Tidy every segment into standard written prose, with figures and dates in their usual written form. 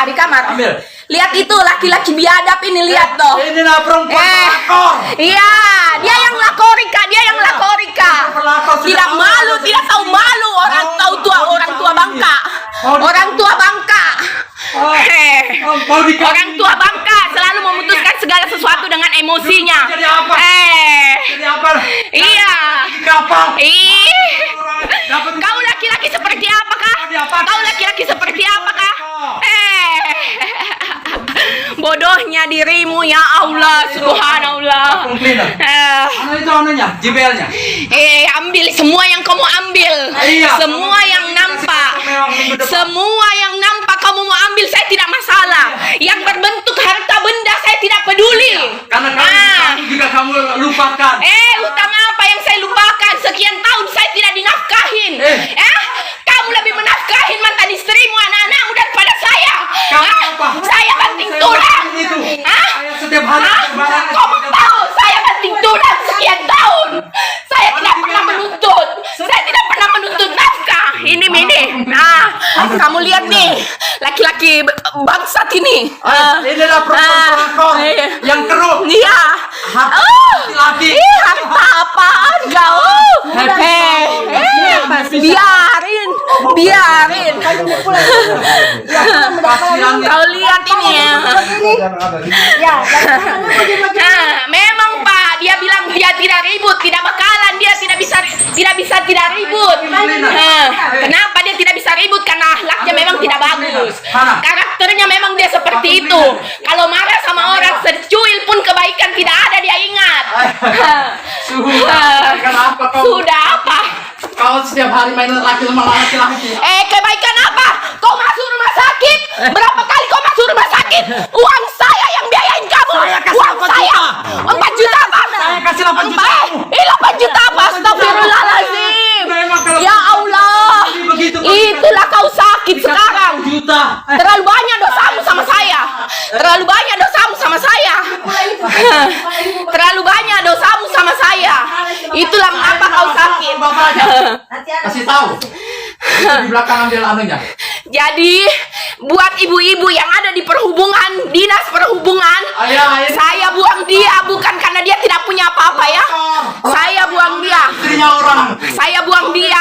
di kamar. Ambil. Lihat itu laki-laki biadab ini, lihat toh. Ini lah perempuan pelakor. Iya, dia yang lakori Kak, dia yang lakori Kak. Tidak malu, tidak tahu malu orang tua Bangka. Orang tua Bangka. Orang tua Bangka selalu memutuskan segala sesuatu dengan emosinya. Jadi apa? Jadi apa? Iya. Kapal. Kau laki-laki seperti apa kah? Kau laki-laki seperti apa kah? Bodohnya dirimu ya Allah, subhanallah. Mana itu anunya, jibelnya? Ambil semua yang kamu ambil. Semua yang nampak. Semua yang nampak kamu mau ambil, saya tidak masalah. Yang berbentuk harta benda saya tidak peduli. Karena kamu juga kamu lupakan. Hutang apa yang saya lupakan? Sekian tahun saya tidak dinafkahin. Kamu lebih menafkahin mantan istrimu, anak-anakmu daripada saya. Saya banting tulang. Setiap hari. Kamu tahu saya banting tulang sekian tahun. Saya tidak pernah menuntut. Saya tidak pernah menuntut nafkah. Ini Mini. Nah, kamu lihat nih, laki-laki bangsat ini. Inilah perempuan yang keruh. Iya. Laki. Harta apaan kau? Biarin. Kau lihat ini ya. Memang Pak, dia bilang dia tidak ribut, tidak bakalan, dia tidak bisa tidak ribut. Kenapa dia tidak bisa ribut? Karena akhlaknya memang tidak bagus. Karakternya memang dia seperti itu. Kalau marah sama orang secuil pun kebaikan tidak ada dia ingat. Sudah apa? Kau setiap hari main laki-laki. Kebaikan apa? Kau masuk rumah sakit? Berapa kali kau masuk rumah sakit? Uang saya yang biayain kamu. Uang saya 4 juta apa? Saya kasih 8 juta. 8 juta apa? Astagfirullahaladzim. Ya Allah. Itulah kau sakit sekarang. Terlalu banyak dosamu sama saya. Terlalu banyak dosamu sama saya. Terlalu banyak dosamu sama saya. Itulah mengapa kau sakit. Kasih tahu. Di belakang ambil anunya. Jadi buat ibu-ibu yang ada di perhubungan, dinas perhubungan, saya buang dia bukan karena dia tidak punya apa-apa ya. Saya buang dia. Saya buang dia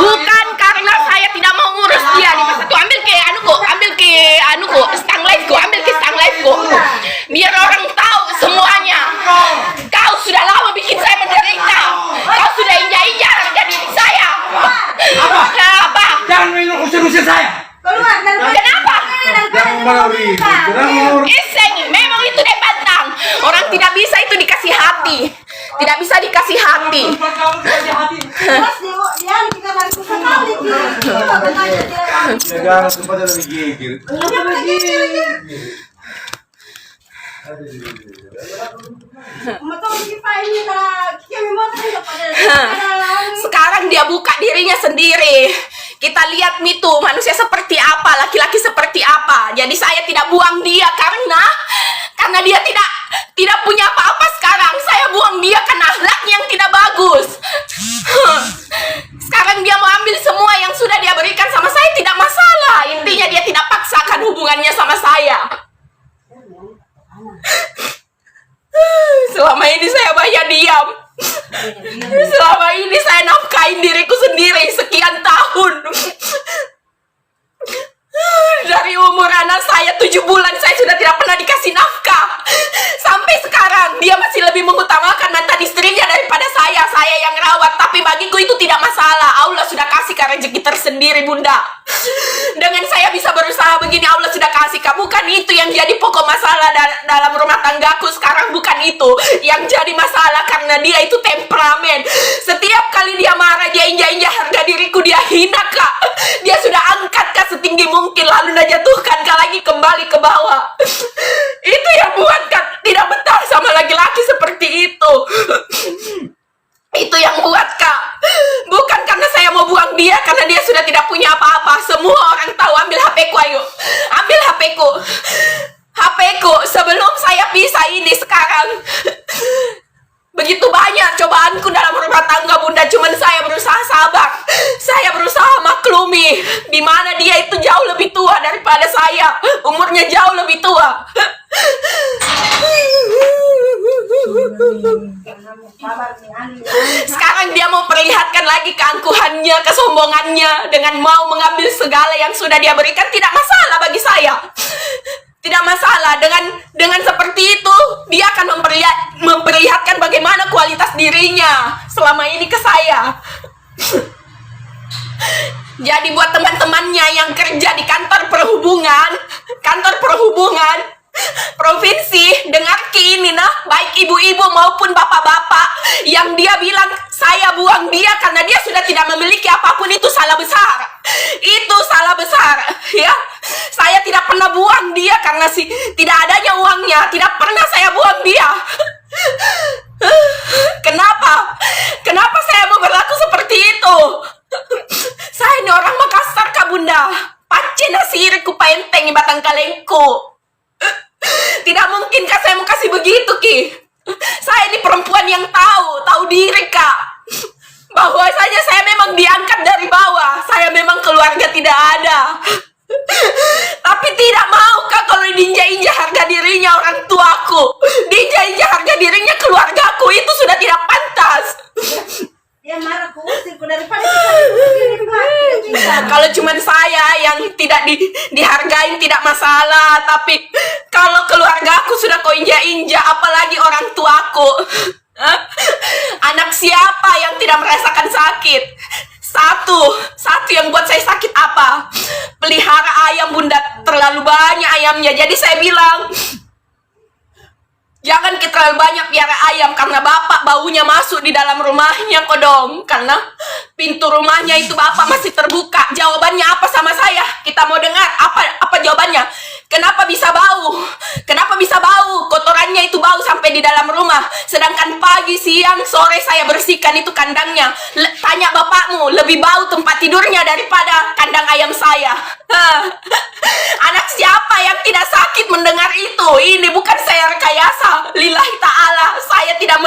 bukan karena saya tidak mau ngurus dia. Di masa itu ambil ke anuku, stang live-ku. Biar orang tahu semuanya. Kau sudah lama bikin saya menderita. Kau sudah injak-injak harga diri saya. Apa? Jangan usir saya. Kenapa? Memang itu dia bantang. Orang tidak bisa itu dikasih hati. Tidak bisa dikasih hati. Sekarang dia buka dirinya sendiri. Kita lihat Mitu, manusia seperti apa, laki-laki seperti apa. Jadi saya tidak buang dia karena dia tidak punya apa-apa sekarang. Saya buang dia karena akhlaknya yang tidak bagus. Sekarang dia mau ambil semua yang sudah dia berikan sama saya, tidak masalah. Intinya dia tidak paksakan hubungannya sama saya. Selama ini saya banyak diam. Selama ini saya nafkahin diriku sendiri sekian tahun. Dari umur anak saya 7 bulan saya sudah tidak pernah dikasih nafkah. Sampai sekarang dia masih lebih mengutamakan mantan istrinya daripada saya. Saya yang rawat, tapi bagiku itu tidak masalah. Allah sudah kasih rezeki tersendiri Bunda. Dengan saya bisa berusaha begini, Allah sudah kasih. Bukan itu yang jadi pokok masalah dalam rumah tanggaku sekarang. Bukan itu yang jadi masalah, karena dia itu temperamen. Setiap kali dia marah, dia injak-injak harga diriku, dia hina Kak. Dia sudah angkat Kak setinggi mungkin, lalu dia jatuhkan Kak lagi kembali ke bawah. Itu yang buat Kak tidak betah sama laki-laki seperti itu. Itu yang buat Kak. Bukan karena saya mau buang dia, karena dia sudah tidak punya apa-apa. Semua orang tahu. Ambil HP-ku, ayo. Ambil HP-ku. HP-ku sebelum saya pisah ini sekarang. Begitu banyak cobaanku dalam rumah tangga, Bunda. Cuman saya berusaha sabar. Saya berusaha maklumi. Di mana dia itu jauh lebih tua daripada saya. Umurnya jauh lebih tua. Sekarang dia mau perlihatkan lagi keangkuhannya, kesombongannya dengan mau mengambil segala yang sudah dia berikan. Tidak masalah bagi saya. Tidak masalah. Dengan seperti itu dia akan memperlihatkan bagaimana kualitas dirinya selama ini ke saya. Jadi buat teman-temannya yang kerja di kantor perhubungan provinsi, dengar ini nah, baik ibu-ibu maupun bapak-bapak yang dia bilang saya buang dia karena dia sudah tidak memiliki apapun, itu salah besar. Itu salah besar, ya. Saya tidak pernah buang dia karena tidak adanya uangnya. Tidak pernah saya buang dia. Kenapa saya mau berlaku seperti itu? Saya ini orang Makassar, Kak Bunda. Pace nasiriku paenteng batang kalengku. Tidak mungkin Kak saya mau kasih begitu, Ki. Saya ini perempuan yang tahu diri, Kak. Bahwasanya saya memang diangkat dari bawah. Saya memang keluarga tidak ada. Tapi tidak mau Kak kalau diinjak-injak harga dirinya orang tuaku. Diinjak-injak harga dirinya keluargaku, itu sudah tidak pantas. Ya marah kusir daripada Kalau cuman saya yang tidak dihargain tidak masalah, tapi kalau keluargaku sudah kau injak-injak, apalagi orang tuaku. Anak siapa yang tidak merasakan sakit? Satu yang buat saya sakit apa? Pelihara ayam, Bunda, terlalu banyak ayamnya. Jadi saya bilang, jangan kita terlalu banyak piara ayam karena bapak baunya masuk di dalam rumahnya kodong. Karena pintu rumahnya itu bapak masih terbuka. Jawabannya apa sama saya? Kita mau dengar apa jawabannya? Kenapa bisa bau? Kenapa bisa bau? Kotorannya itu bau sampai di dalam rumah. Sedangkan pagi, siang, sore saya bersihkan itu kandangnya. Tanya bapakmu, lebih bau tempat tidurnya daripada kandang ayam saya. Anak siapa yang tidak sakit mendengar itu? Ini bukan saya rekayasa. Lillahi ta'ala. Saya tidak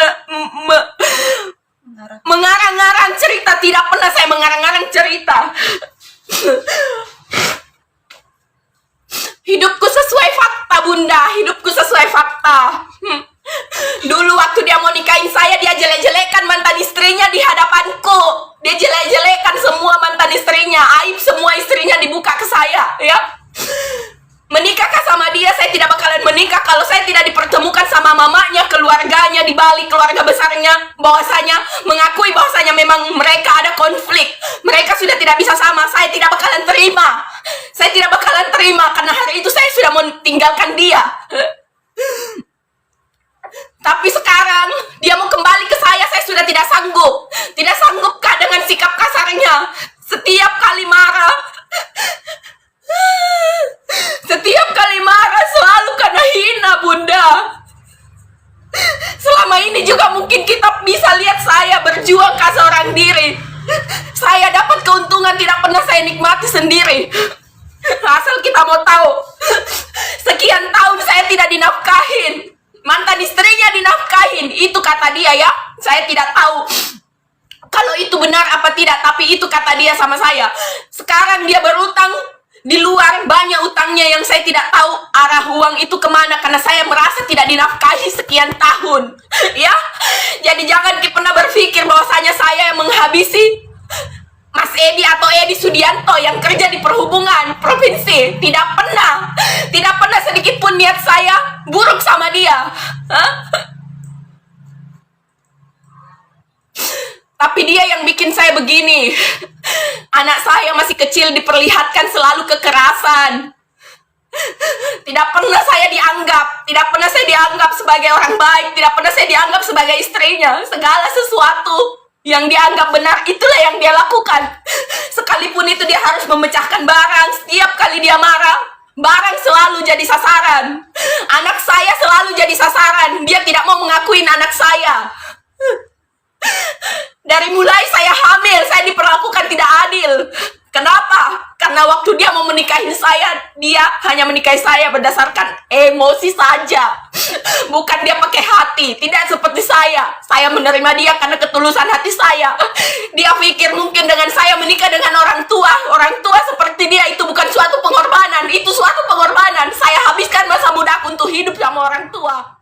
mengarang-ngarang cerita. Tidak pernah saya mengarang-ngarang cerita. Hidupku sesuai fakta, Bunda. Hidupku sesuai fakta. Dulu waktu dia mau nikahin saya, dia jelek-jelekan mantan istrinya di hadapanku. Dia jelek-jelekan semua mantan istrinya. Aib semua istrinya dibuka ke saya, ya. Menikahkah sama dia? Saya tidak bakalan menikah kalau saya tidak dipertemukan sama mamanya, keluarganya di Bali, keluarga besarnya, bahwasanya mengakui bahwasanya memang mereka ada konflik. Mereka sudah tidak bisa sama. Saya tidak bakalan terima. Saya tidak bakalan terima karena hari itu saya sudah meninggalkan dia. Tapi sekarang dia mau kembali ke saya sudah tidak sanggup. Tidak sanggupkah dengan sikap kasarnya? Setiap kali marah, setiap kali marah selalu karena hina, Bunda. Selama ini juga mungkin kita bisa lihat saya berjuang ke seorang diri. Saya dapat keuntungan tidak pernah saya nikmati sendiri. Asal kita mau tahu, sekian tahun saya tidak dinafkahin. Mantan istrinya dinafkahin. Itu kata dia, ya. Saya tidak tahu kalau itu benar apa tidak, tapi itu kata dia sama saya. Sekarang dia berutang di luar, banyak utangnya yang saya tidak tahu arah uang itu kemana, karena saya merasa tidak dinafkahi sekian tahun, ya. Jadi jangan pernah berpikir bahwasanya saya yang menghabisi Mas Edi atau Edi Sudianto yang kerja di perhubungan provinsi. Tidak pernah sedikit pun niat saya buruk sama dia. Tapi dia yang bikin saya begini. Anak saya masih kecil diperlihatkan selalu kekerasan. Tidak pernah saya dianggap sebagai orang baik, tidak pernah saya dianggap sebagai istrinya. Segala sesuatu yang dianggap benar itulah yang dia lakukan. Sekalipun itu dia harus memecahkan barang. Setiap kali dia marah, barang selalu jadi sasaran. Anak saya selalu jadi sasaran. Dia tidak mau mengakuin anak saya. Dari mulai saya hamil, saya diperlakukan tidak adil. Kenapa? Karena waktu dia mau menikahi saya, dia hanya menikahi saya berdasarkan emosi saja. Bukan dia pakai hati. Tidak seperti saya. Saya menerima dia karena ketulusan hati saya. Dia pikir mungkin dengan saya menikah dengan orang tua seperti dia itu bukan suatu pengorbanan. Itu suatu pengorbanan. Saya habiskan masa mudaku untuk hidup sama orang tua.